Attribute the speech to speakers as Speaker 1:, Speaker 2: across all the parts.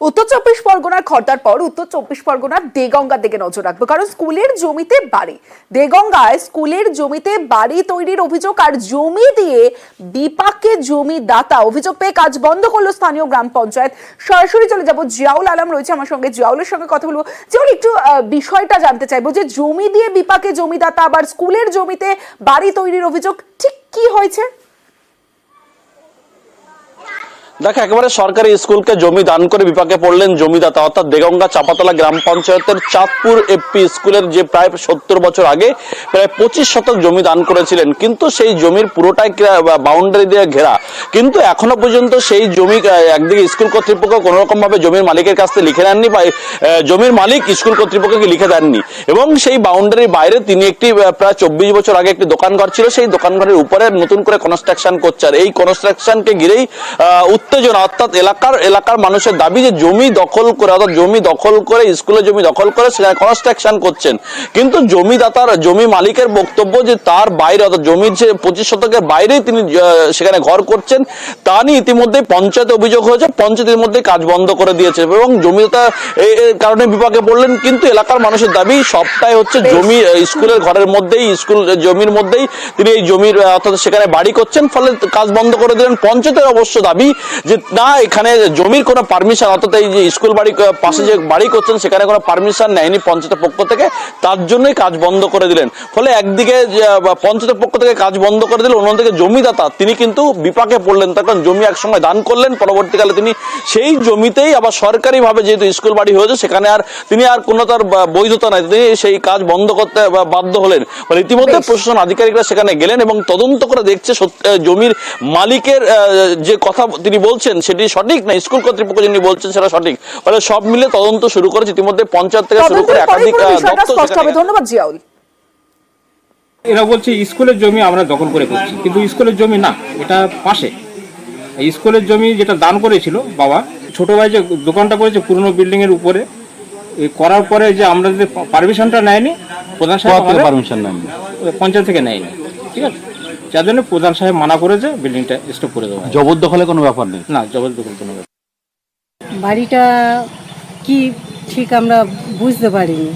Speaker 1: উত্তর চব্বিশ পরগনার খর্দার পর উত্তর চব্বিশ পরগনার দেগঙ্গার দিকে নজর রাখবো, কারণ স্কুলের জমিতে বাড়ি। দেগঙ্গায় স্কুলের জমিতে বাড়ি তৈরির অভিযোগ আর জমি দিয়ে বিপাকে জমি দাতা অভিযোগ পেয়ে কাজ বন্ধ করলো স্থানীয় গ্রাম পঞ্চায়েত। সরাসরি চলে যাবো, জিয়াউল আলম রয়েছে আমার সঙ্গে, জিয়াউলের সঙ্গে কথা বলবো। জিয়াউল, একটু বিষয়টা জানতে চাইবো যে জমি দিয়ে বিপাকে জমিদাতা আবার স্কুলের জমিতে বাড়ি তৈরির অভিযোগ, ঠিক কি হয়েছে?
Speaker 2: দেখো, একেবারে সরকারি স্কুলকে জমি দান করে বিপাকে পড়লেন জমিদাতা, অর্থাৎ দেগঙ্গা চাপাতলা গ্রাম পঞ্চায়েতের চাঁদপুর এপি স্কুলের যে প্রায় 70 বছর আগে প্রায় 25 শতক জমি দান করেছিলেন, কিন্তু সেই জমির পুরোটাই বাউন্ডারি দিয়ে ঘেরা। কিন্তু এখনো পর্যন্ত সেই জমি একদিকে স্কুল কর্তৃপক্ষ কোন রকম ভাবে জমির মালিকের কাছ থেকে লিখে নেননি, বা জমির মালিক স্কুল কর্তৃপক্ষকে লিখে দেননি। এবং সেই বাউন্ডারির বাইরে তিনি একটি প্রায় 24 বছর আগে একটি দোকানঘর ছিল, সেই দোকানঘরের উপরে নতুন করে কনস্ট্রাকশন করছে। আর এই কনস্ট্রাকশনকে ঘিরেই উত্তেজনা, অর্থাৎ এলাকার মানুষের দাবি যে জমি দখল করে, অর্থাৎ জমি দখল করে, স্কুলের জমি দখল করে সেখানে কনস্ট্রাকশন করছেন। কিন্তু জমিদাতার জমি মালিকের বক্তব্য যে তার বাইরে, অর্থাৎ জমির যে 25 শতকের বাইরেই তিনি সেখানে ঘর করছেন। তা নিয়ে ইতিমধ্যে পঞ্চায়েতে অভিযোগ হয়েছে, পঞ্চায়েতের মধ্যে কাজ বন্ধ করে দিয়েছে এবং জমিদাতা এর কারণে বিপাকে পড়লেন। কিন্তু এলাকার মানুষের দাবি সবটাই হচ্ছে জমি স্কুলের ঘরের মধ্যেই, স্কুল জমির মধ্যেই তিনি এই জমির অর্থাৎ সেখানে বাড়ি করছেন, ফলে কাজ বন্ধ করে দিলেন। পঞ্চায়েতের অবশ্য দাবি যে না, এখানে জমির কোনো পারমিশন, অর্থাৎ এই যে স্কুল বাড়ি পাশে যে বাড়ি করছেন সেখানে কোনো পারমিশন নেয়নি পঞ্চায়েতের পক্ষ থেকে, তার জন্যই কাজ বন্ধ করে দিলেন। ফলে একদিকে পঞ্চায়েতের পক্ষ থেকে কাজ বন্ধ করে দিল, অন্যদিকে জমিদাতা তিনি কিন্তু বিপাকে পড়লেন। তখন জমি একসঙ্গে দান করলেন, পরবর্তীকালে তিনি সেই জমিতেই আবার সরকারিভাবে যেহেতু স্কুল বাড়ি হয়েছে সেখানে তিনি আর কোনো তার বৈধতা নাই, তিনি সেই কাজ বন্ধ করতে বাধ্য হলেন। ফলে ইতিমধ্যে প্রশাসন আধিকারিকরা সেখানে গেলেন এবং তদন্ত করে দেখছে জমির মালিকের যে কথা তিনি বলছেন সেটি সঠিক না, স্কুল কর্তৃপক্ষ যিনি বলছেন সেটা সঠিক। ফলে সব মিলে তদন্ত শুরু করেছে ইতিমধ্যে পঞ্চায়েত থেকে শুরু করে একাধিক দপ্তর।
Speaker 1: ধন্যবাদ জিয়াউল।
Speaker 3: এরা বলছে স্কুলের জমি আমরা দখল করে করছি, কিন্তু স্কুলের জমি না, এটা পাশে। স্কুলের জমি যেটা দান করেছিল বাবা, ছোট ভাই যে দোকানটা করেছে পুরনো বিল্ডিং এর উপরে, করার পরে যে আমরা যে পারমিশনটা নেয়নি, প্রধান সাহেব পারমিশন নেয়নি, পঞ্চায়েত থেকে নেয়নি, ঠিক আছে, যার জন্য প্রধান সাহেব মানা করেছে বিল্ডিংটা স্টপ করে দেওয়া।
Speaker 2: জবরদখলে কোনো ব্যাপার নেই,
Speaker 3: না জবরদখল কোনো ব্যাপার।
Speaker 4: বাড়িটা কি ঠিক আমরা বুঝতে পারিনি,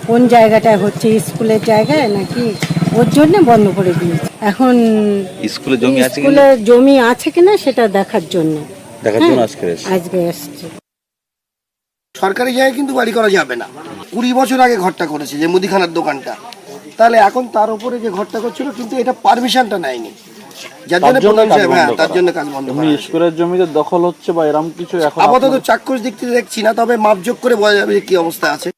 Speaker 4: কোন জায়গাটায় হচ্ছে, স্কুলের জায়গায় নাকি, ওর জন্য বন্ধ করে দিয়েছে। এখন স্কুলের জমি আছে কিনা সেটা দেখার জন্য আজকে এসছে।
Speaker 5: সরকারি জায়গায় কিন্তু বাড়ি করা যাবে না। 20 বছর আগে ঘরটা করেছে যে মুদিখানার দোকানটা, তাহলে এখন তার উপরে যে ঘরটা করছিল কিন্তু এটা পারমিশনটা নেয়নি, যার জন্য তার জন্য কাজ বন্ধ।
Speaker 2: স্কুলের জমিতে দখল হচ্ছে বা এরকম কিছু
Speaker 5: আপাতত চাক্ষুষ দিক থেকে দেখছি না, তবে মাপযোগ করে বোঝা যাবে কি অবস্থা আছে।